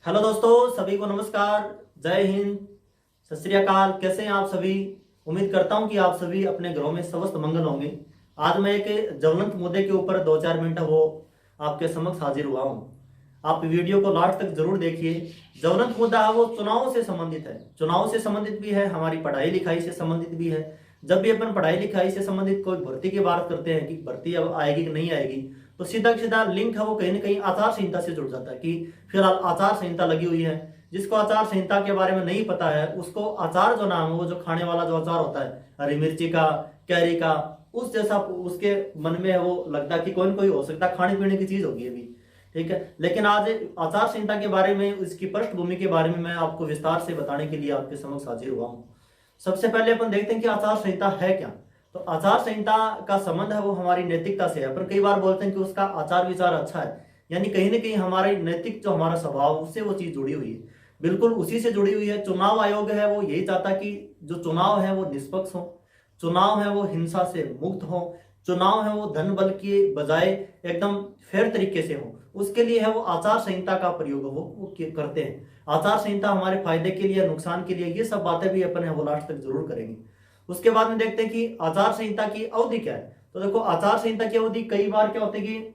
Hello दोस्तों, सभी को नमस्कार। जय हिंद, सत श्री अकाल। कैसे हैं आप सभी? उम्मीद करता हूं कि आप सभी अपने घरों में स्वस्थ मंगल होंगे। आज मैं एक ज्वलंत मुद्दे के ऊपर 2-4 मिनट वो आपके समक्ष हाजिर हुआ हूं। आप वीडियो को लास्ट तक जरूर देखिए। ज्वलंत मुद्दा है वो चुनाव से संबंधित है। चुनाव से संबंधित भी है, हमारी पढ़ाई लिखाई से संबंधित भी है। जब भी अपन पढ़ाई लिखाई से संबंधित कोई भर्ती की बात करते हैं कि भर्ती अब आएगी कि नहीं आएगी, तो सीधा सीधा लिंक है वो कहीं ना कहीं आचार संहिता से जुड़ जाता है कि फिलहाल आचार संहिता लगी हुई है। जिसको आचार संहिता के बारे में नहीं पता है उसको अचार जो नाम है, वो जो खाने वाला जो अचार होता है, हरी मिर्ची का, कैरी का, उस जैसा उसके मन में है वो लगता है कि कोई न कोई हो सकता है खाने पीने की चीज होगी अभी। ठीक है, लेकिन आज आचार संहिता के बारे में, इसकी पृष्ठभूमि के बारे में मैं आपको विस्तार से बताने के लिए आपके समक्ष हाजिर हुआ हूँ। सबसे पहले अपन देखते हैं कि आचार संहिता है क्या। तो आचार संहिता का संबंध है वो हमारी नैतिकता से है। अपन कई बार बोलते हैं कि उसका आचार विचार अच्छा है, यानी कहीं ना कहीं हमारे नैतिक जो हमारा स्वभाव, उससे वो चीज जुड़ी हुई है। बिल्कुल उसी से जुड़ी हुई है। चुनाव आयोग है वो यही चाहता कि जो चुनाव है वो निष्पक्ष हो, चुनाव है वो हिंसा से मुक्त हो, चुनाव है वो धन बल के बजाय एकदम फेयर तरीके से हो। उसके लिए है वो आचार संहिता का प्रयोग वो करते हैं। आचार संहिता हमारे फायदे के लिए, नुकसान के लिए, ये सब बातें भी अपन है वो लास्ट तक जरूर करेंगे। उसके बाद में देखते हैं कि आचार संहिता की अवधि क्या है। तो देखो, आचार संहिता की अवधि कई बार क्या होती है कि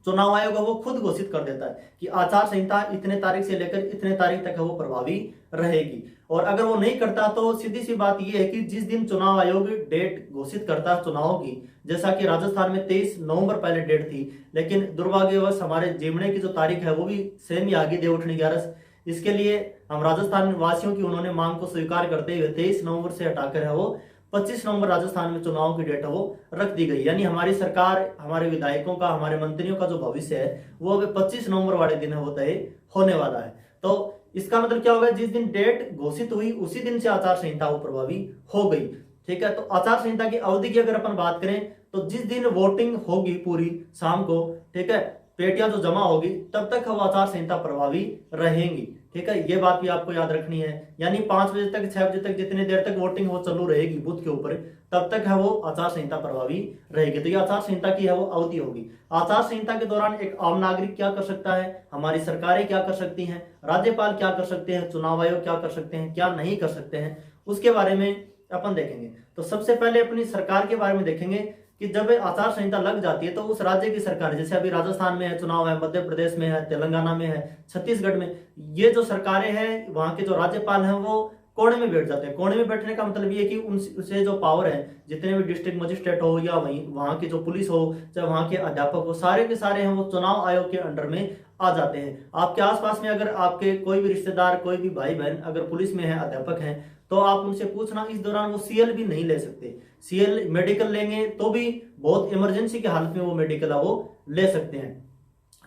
चुनाव आयोग है वो खुद घोषित कर देता है कि आचार संहिता इतने तारीख से लेकर इतने तारीख तक है वो प्रभावी रहेगी। और अगर वो नहीं करता तो सीधी सी बात ये है कि जिस दिन चुनाव आयोग डेट घोषित करता है चुनाव की, जैसा कि राजस्थान में 23 नवंबर पहले डेट थी, लेकिन दुर्भाग्यवश हमारे जीवने की जो तारीख है वो भी सेम ही आगे दे उठनी 11। इसके लिए हम राजस्थान वासियों की उन्होंने मांग को स्वीकार करते हुए 23 नवंबर से हटाकर है वो 25 नवंबर राजस्थान में चुनाव की डेट है वो रख दी गई। यानी हमारी सरकार, हमारे विधायकों का, हमारे मंत्रियों का जो भविष्य है वो अभी 25 नवंबर वाले दिन है वो तय होने वाला है। तो इसका मतलब क्या होगा, जिस दिन डेट घोषित हुई उसी दिन से आचार संहिता वो प्रभावी हो गई। ठीक है, तो आचार संहिता की अवधि की अगर अपन बात करें तो जिस दिन वोटिंग होगी पूरी शाम को, ठीक है, पेटियां जो जमा होगी, तब तक वो आचार संहिता प्रभावी रहेंगी। ठीक है, ये बात भी आपको याद रखनी है। यानी 5 बजे तक, 6 बजे तक, जितनी देर तक वोटिंग वो चालू रहेगी बूथ के ऊपर, तब तक है वो आचार संहिता प्रभावी रहेगी। तो ये आचार संहिता की है वो अवधि होगी। आचार संहिता के दौरान एक आम नागरिक क्या कर सकता है, हमारी सरकारें क्या कर सकती हैं, राज्यपाल क्या कर सकते हैं, चुनाव आयोग क्या कर सकते हैं, क्या नहीं कर सकते हैं, उसके बारे में अपन देखेंगे। तो सबसे पहले अपनी सरकार के बारे में देखेंगे कि जब आचार संहिता लग जाती है तो उस राज्य की सरकार, जैसे अभी राजस्थान में है चुनाव है, मध्य प्रदेश में है, तेलंगाना में है, छत्तीसगढ़ में, ये जो सरकारें हैं, वहां के जो राज्यपाल हैं वो कोने में बैठ जाते हैं। कोने में बैठने का मतलब ये है कि उनसे जो पावर है, जितने भी डिस्ट्रिक्ट मजिस्ट्रेट हो या वहीं वहां की जो पुलिस हो, चाहे वहां के अध्यापक हो, सारे के सारे हैं वो चुनाव आयोग के अंडर में आ जाते हैं। आपके आसपास में अगर आपके कोई भी रिश्तेदार, कोई भी भाई बहन अगर पुलिस में है, अध्यापक हैं, तो आप उनसे पूछना, इस दौरान वो सीएल भी नहीं ले सकते। सीएल मेडिकल लेंगे तो भी बहुत इमरजेंसी की हालत में वो मेडिकल वो ले सकते हैं।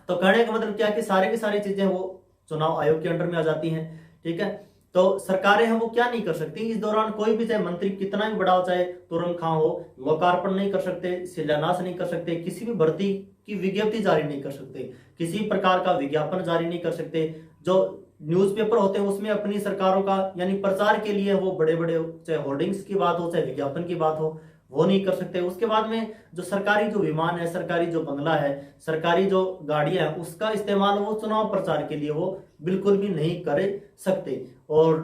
तो कहने का मतलब क्या है कि सारी की सारी चीजें वो चुनाव आयोग के अंडर में आ जाती हैं। ठीक है, तो सरकारें हैं वो क्या नहीं कर सकती इस दौरान, कोई भी चाहे मंत्री कितना भी बड़ा हो, चाहे तुरंत खां हो, लोकार्पण नहीं कर सकते, शिलान्यास नहीं कर सकते, किसी भी भर्ती की विज्ञप्ति जारी नहीं कर सकते, किसी प्रकार का विज्ञापन जारी नहीं कर सकते। जो न्यूज़पेपर होते हैं उसमें अपनी सरकारों का यानी प्रचार के लिए वो बड़े बड़े, चाहे होर्डिंग्स की बात हो, चाहे विज्ञापन की बात हो, वो नहीं कर सकते। उसके बाद में जो सरकारी जो विमान है, सरकारी जो बंगला है, सरकारी जो गाड़ियां हैं, उसका इस्तेमाल वो चुनाव प्रचार के लिए वो बिल्कुल भी नहीं कर सकते। और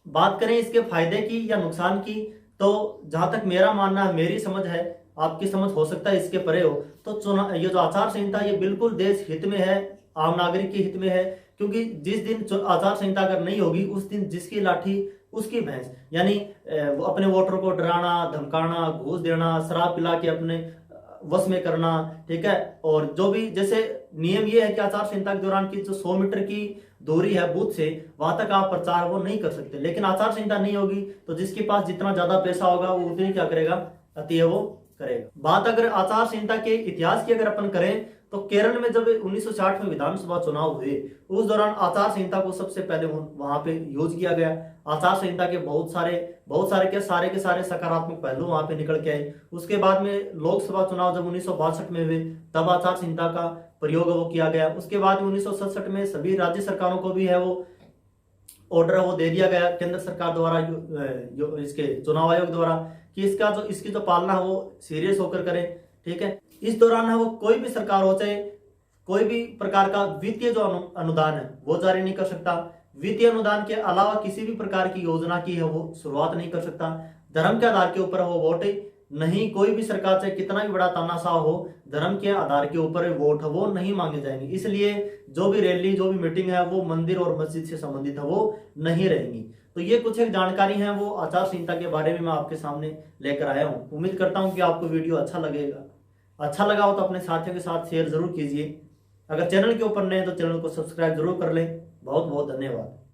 बात करें इसके फायदे की या नुकसान की, तो जहां तक मेरा मानना है, मेरी समझ है, आपकी समझ हो सकता है इसके परे हो, तो चुनाव, ये जो आचार संहिता ये बिल्कुल देश हित में है, आम नागरिक के हित में है। क्योंकि जिस दिन आचार संहिता अगर नहीं होगी उस दिन जिसकी लाठी उसकी भैंस, यानी वो अपने वोटर को डराना, धमकाना, घूस देना, शराब पिला के अपने वश में करना। ठीक है, और जो भी जैसे नियम ये है कि आचार संहिता के दौरान की जो 100 मीटर की दूरी है बूथ से, वहां तक आप प्रचार वो नहीं कर सकते। लेकिन आचार संहिता नहीं होगी तो जिसके पास जितना ज्यादा पैसा होगा वो उतनी क्या करेगा, अति वो करेगा। बात अगर आचार संहिता के इतिहास की अगर अपन करें तो केरल में जब 1960 में विधानसभा चुनाव हुए, उस दौरान आचार संहिता को सबसे पहले वहां पे यूज किया गया। आचार संहिता के बहुत सारे के सारे सकारात्मक पहलू वहां पे निकल के आए। उसके बाद में लोकसभा चुनाव जब 1962 में हुए, तब आचार संहिता का प्रयोग वो किया गया। उसके बाद में 1967 में सभी राज्य सरकारों को भी है वो ऑर्डर वो दे दिया गया केंद्र सरकार द्वारा, इसके चुनाव आयोग द्वारा, कि इसकी जो पालना है वो सीरियस होकर करें। ठीक है, इस दौरान है वो कोई भी सरकार हो, चाहे कोई भी प्रकार का वित्तीय जो अनुदान है वो जारी नहीं कर सकता। वित्तीय अनुदान के अलावा किसी भी प्रकार की योजना की है वो शुरुआत नहीं कर सकता। धर्म के आधार के ऊपर वो वोट नहीं, कोई भी सरकार से कितना भी बड़ा तानाशाह हो, धर्म के आधार के ऊपर वोट है वो नहीं मांगे जाएंगे। इसलिए जो भी रैली, जो भी मीटिंग है वो मंदिर और मस्जिद से संबंधित है वो नहीं रहेंगी। तो ये कुछ एक जानकारी है वो आचार संहिता के बारे में मैं आपके सामने लेकर आया हूँ। उम्मीद करता हूँ कि आपको वीडियो अच्छा लगेगा। अच्छा लगा हो तो अपने साथियों के साथ शेयर जरूर कीजिए। अगर चैनल के ऊपर नए हैं तो चैनल को सब्सक्राइब जरूर कर लें। बहुत बहुत धन्यवाद।